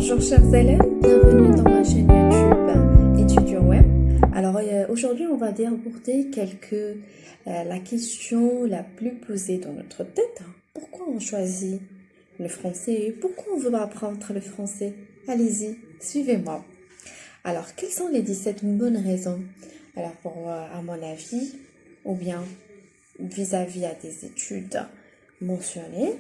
Bonjour chers élèves, bienvenue dans ma chaîne YouTube Étudiant Web. Alors aujourd'hui on va aborder la question la plus posée dans notre tête. Pourquoi on choisit le français et pourquoi on veut apprendre le français? Allez-y, suivez-moi. Alors quelles sont les 17 bonnes raisons? Alors à mon avis, ou bien vis-à-vis à des études mentionnées,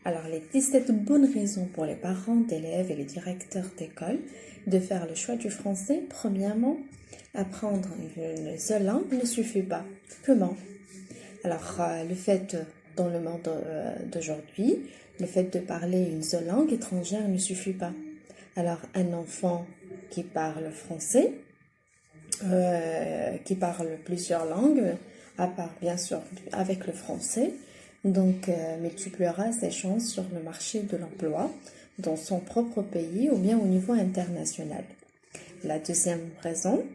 alors les 17 bonnes raisons pour les parents d'élèves et les directeurs d'école de faire le choix du français. Premièrement, apprendre une seule langue ne suffit pas. Comment? Alors le fait dans le monde d'aujourd'hui, le fait de parler une seule langue étrangère ne suffit pas. Alors un enfant qui parle français, qui parle plusieurs langues, à part bien sûr avec le français, donc multipliera ses chances sur le marché de l'emploi dans son propre pays ou bien au niveau international. La deuxième raison,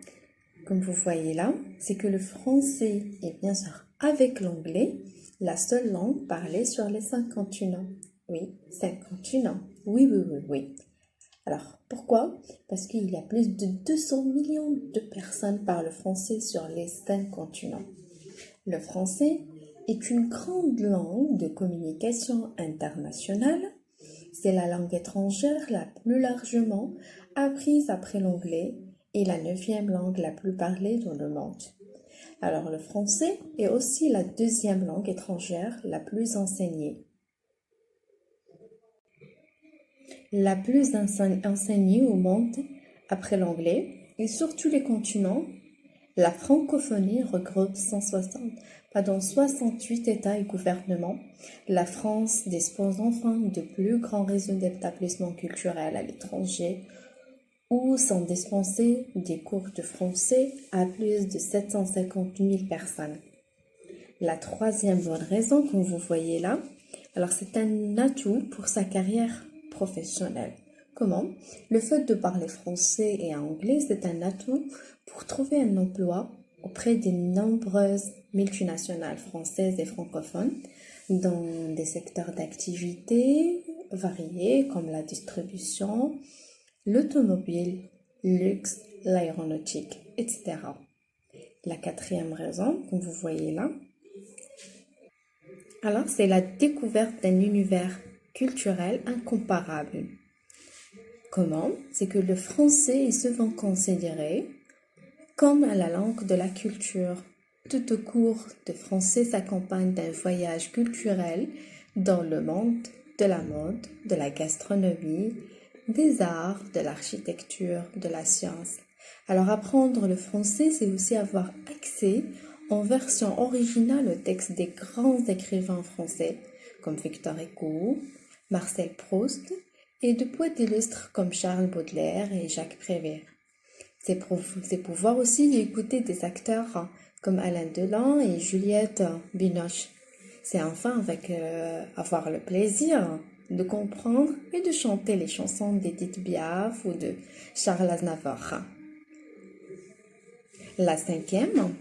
comme vous voyez là, c'est que le français est bien sûr avec l'anglais la seule langue parlée sur les 5 continents. Oui, 5 continents. Oui. Alors, pourquoi? Parce qu'il y a plus de 200 millions de personnes parlent français sur les 5 continents. Le français est une grande langue de communication internationale. C'est la langue étrangère la plus largement apprise après l'anglais et la 9e langue la plus parlée dans le monde. Alors, le français est aussi la 2e langue étrangère la plus enseignée. La plus enseignée au monde après l'anglais et sur tous les continents. La francophonie regroupe 68 États et gouvernements. La France dispose enfin de plus grands réseaux d'établissements culturels à l'étranger où sont dispensés des cours de français à plus de 750 000 personnes. La troisième bonne raison, comme vous voyez là, alors c'est un atout pour sa carrière professionnelle. Comment? Le fait de parler français et anglais, c'est un atout pour trouver un emploi auprès des nombreuses multinationales françaises et francophones dans des secteurs d'activité variés comme la distribution, l'automobile, luxe, l'aéronautique, etc. La quatrième raison, comme vous voyez là, alors c'est la découverte d'un univers culturel incomparable. Comment? C'est que le français est souvent considéré comme la langue de la culture. Tout au cours de français s'accompagne d'un voyage culturel dans le monde de la mode, de la gastronomie, des arts, de l'architecture, de la science. Alors apprendre le français, c'est aussi avoir accès en version originale au texte des grands écrivains français comme Victor Hugo, Marcel Proust et de poètes illustres comme Charles Baudelaire et Jacques Prévert. C'est pouvoir aussi écouter des acteurs comme Alain Delon et Juliette Binoche. C'est enfin avoir le plaisir de comprendre et de chanter les chansons d'Edith Piaf ou de Charles Aznavour. La cinquième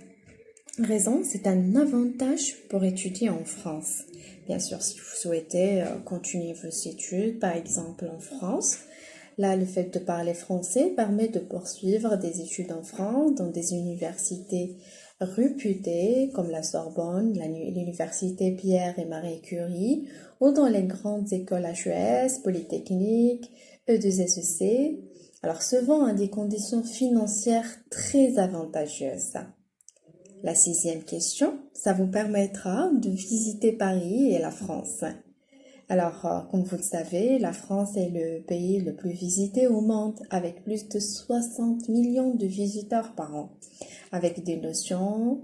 raison, c'est un avantage pour étudier en France. Bien sûr, si vous souhaitez continuer vos études, par exemple en France, là, le fait de parler français permet de poursuivre des études en France dans des universités réputées comme la Sorbonne, l'université Pierre et Marie Curie, ou dans les grandes écoles HES, Polytechnique, E2SEC, alors souvent à des conditions financières très avantageuses. La sixième question, ça vous permettra de visiter Paris et la France. Alors, comme vous le savez, la France est le pays le plus visité au monde avec plus de 60 millions de visiteurs par an. Avec des notions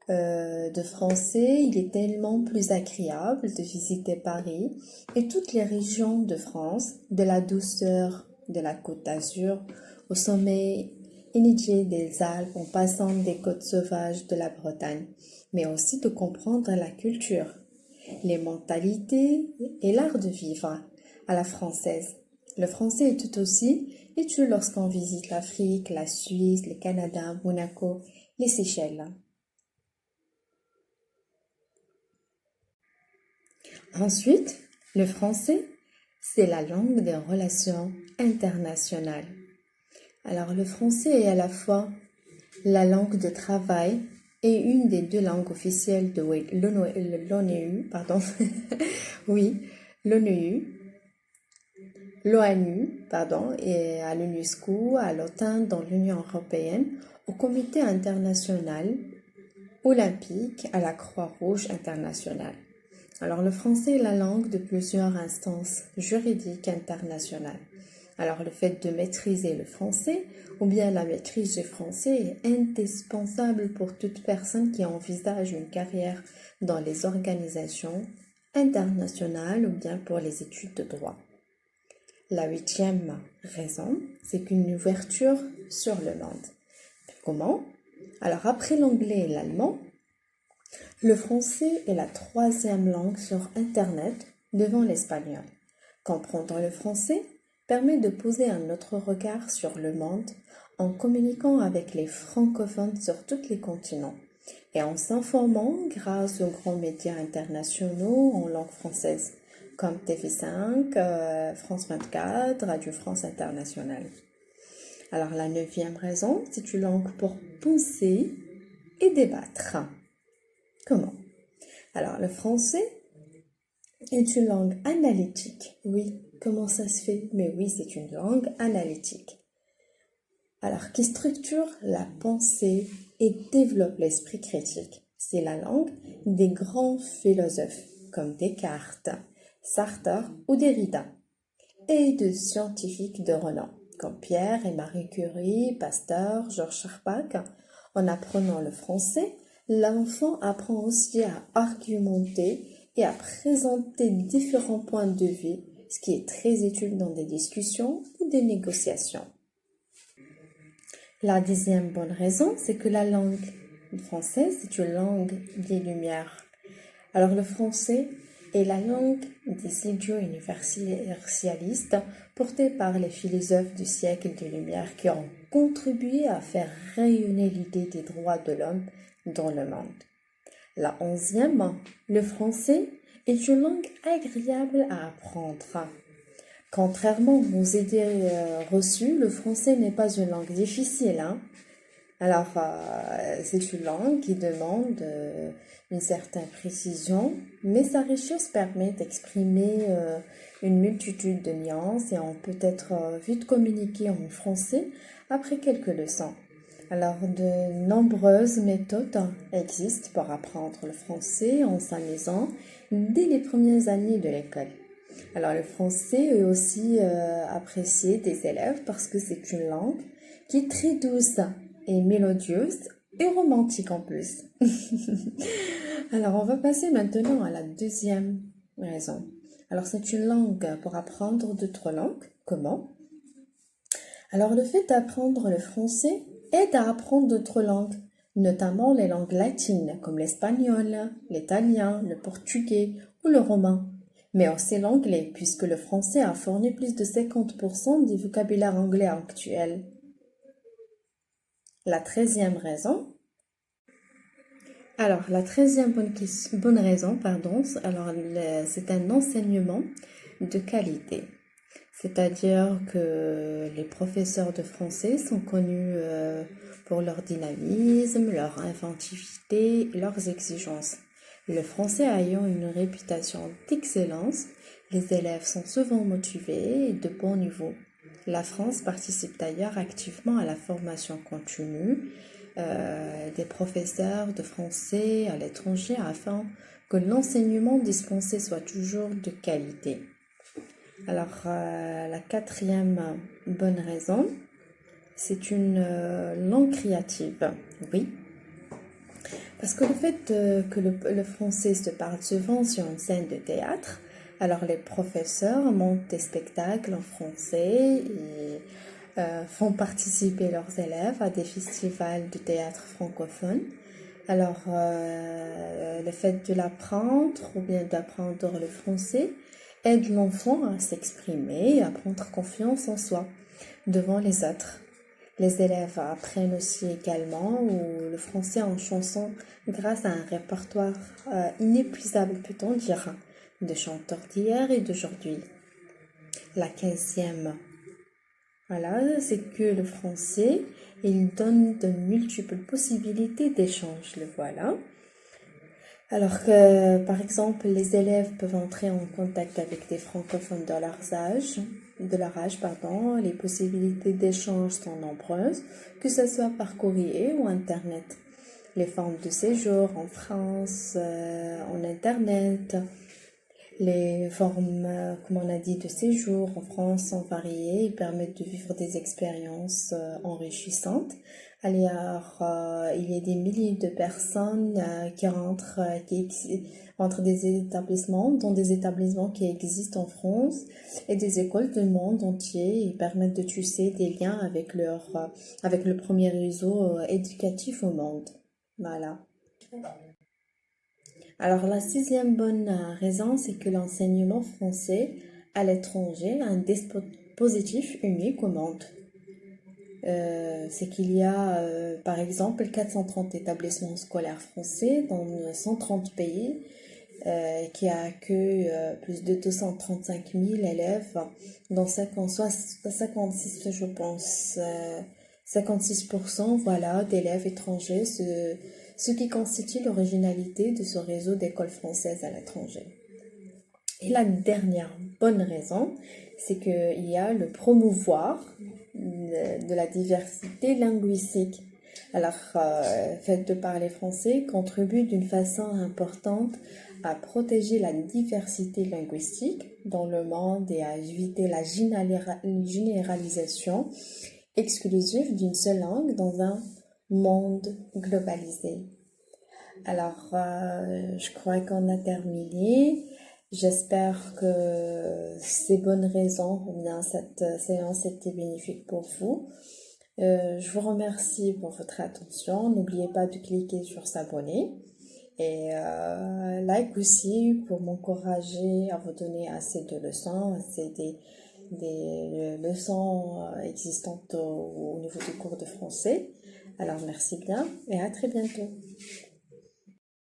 de français, il est tellement plus agréable de visiter Paris et toutes les régions de France, de la douceur de la Côte d'Azur au sommet enneigé des Alpes en passant des côtes sauvages de la Bretagne, mais aussi de comprendre la culture, les mentalités et l'art de vivre à la française. Le français est tout aussi utile lorsqu'on visite l'Afrique, la Suisse, le Canada, Monaco, les Seychelles. Ensuite, le français, c'est la langue des relations internationales. Alors, le français est à la fois la langue de travail et une des deux langues officielles de l'ONU, pardon, oui, l'ONU, l'ONU, pardon, et à l'UNESCO, à l'OTAN, dans l'Union européenne, au Comité international olympique, à la Croix-Rouge internationale. Alors, le français est la langue de plusieurs instances juridiques internationales. Alors, le fait de maîtriser le français ou bien la maîtrise du français est indispensable pour toute personne qui envisage une carrière dans les organisations internationales ou bien pour les études de droit. La 8e raison, c'est qu'une ouverture sur le monde. Comment? Alors, après l'anglais et l'allemand, le français est la 3e langue sur Internet devant l'espagnol. Comprendre le français permet de poser un autre regard sur le monde en communiquant avec les francophones sur tous les continents et en s'informant grâce aux grands médias internationaux en langue française comme TV5, France 24, Radio France Internationale. Alors la 9e raison, c'est une langue pour penser et débattre. Comment? Alors le français est une langue analytique. Oui, comment ça se fait? Mais oui, c'est une langue analytique. Alors, qui structure la pensée et développe l'esprit critique. C'est la langue des grands philosophes comme Descartes, Sartre ou Derrida, et de scientifiques de renom comme Pierre et Marie Curie, Pasteur, Georges Charpak. En apprenant le français, l'enfant apprend aussi à argumenter et à présenter différents points de vue, ce qui est très utile dans des discussions ou des négociations. La 10e bonne raison, c'est que la langue française, c'est une langue des Lumières. Alors le français est la langue des idéaux universalistes portés par les philosophes du siècle des Lumières qui ont contribué à faire rayonner l'idée des droits de l'homme dans le monde. La 11e, le français est une langue agréable à apprendre. Contrairement aux idées reçues, le français n'est pas une langue difficile. Alors, c'est une langue qui demande une certaine précision, mais sa richesse permet d'exprimer une multitude de nuances et on peut être vite communiqué en français après quelques leçons. Alors, de nombreuses méthodes existent pour apprendre le français en s'amusant dès les premières années de l'école. Alors, le français est aussi apprécié des élèves parce que c'est une langue qui est très douce et mélodieuse et romantique en plus. Alors, on va passer maintenant à la 2e raison. Alors, c'est une langue pour apprendre d'autres langues. Comment? Alors, le fait d'apprendre le français aide à apprendre d'autres langues, notamment les langues latines comme l'espagnol, l'italien, le portugais ou le romain, mais aussi l'anglais, puisque le français a fourni plus de 50% du vocabulaire anglais actuel. La 13e raison. Alors, la 13e bonne raison, c'est un enseignement de qualité. C'est-à-dire que les professeurs de français sont connus pour leur dynamisme, leur inventivité, leurs exigences. Le français ayant une réputation d'excellence, les élèves sont souvent motivés et de bon niveau. La France participe d'ailleurs activement à la formation continue des professeurs de français à l'étranger afin que l'enseignement dispensé soit toujours de qualité. Alors, la 4e bonne raison, c'est une langue créative. Oui, parce que le fait que le français se parle souvent sur une scène de théâtre, alors les professeurs montent des spectacles en français et font participer leurs élèves à des festivals de théâtre francophone. Alors, le fait de l'apprendre ou bien d'apprendre le français aide l'enfant à s'exprimer et à prendre confiance en soi devant les autres. Les élèves apprennent aussi également le français en chanson grâce à un répertoire inépuisable, peut-on dire, de chanteurs d'hier et d'aujourd'hui. La 15e, voilà, c'est que le français, il donne de multiples possibilités d'échange, le voilà. Alors que, par exemple, les élèves peuvent entrer en contact avec des francophones de leur âge, pardon. Les possibilités d'échange sont nombreuses, que ce soit par courrier ou Internet. Les formes de séjour en France, en Internet, les formes, comme on a dit, de séjour en France sont variées et permettent de vivre des expériences enrichissantes. Alors, il y a des milliers de personnes qui rentrent dans des établissements qui existent en France et des écoles du monde entier et permettent de tisser des liens avec le premier réseau éducatif au monde. Voilà. Alors, la sixième bonne raison, c'est que l'enseignement français à l'étranger a un dispositif unique au monde. C'est qu'il y a, par exemple, 430 établissements scolaires français dans 130 pays qui accueillent plus de 235 000 élèves, dont 56, je pense, 56%, voilà, d'élèves étrangers, ce qui constitue l'originalité de ce réseau d'écoles françaises à l'étranger. Et la dernière bonne raison, c'est qu'il y a le promouvoir de la diversité linguistique. Alors, fait de parler français contribue d'une façon importante à protéger la diversité linguistique dans le monde et à éviter la généralisation exclusive d'une seule langue dans un monde globalisé. Alors, je crois qu'on a terminé. J'espère que ces bonnes raisons, ou bien cette séance était bénéfique pour vous. Je vous remercie pour votre attention. N'oubliez pas de cliquer sur s'abonner et like aussi pour m'encourager à vous donner assez de leçons, assez des leçons existantes au niveau du cours de français. Alors merci bien et à très bientôt.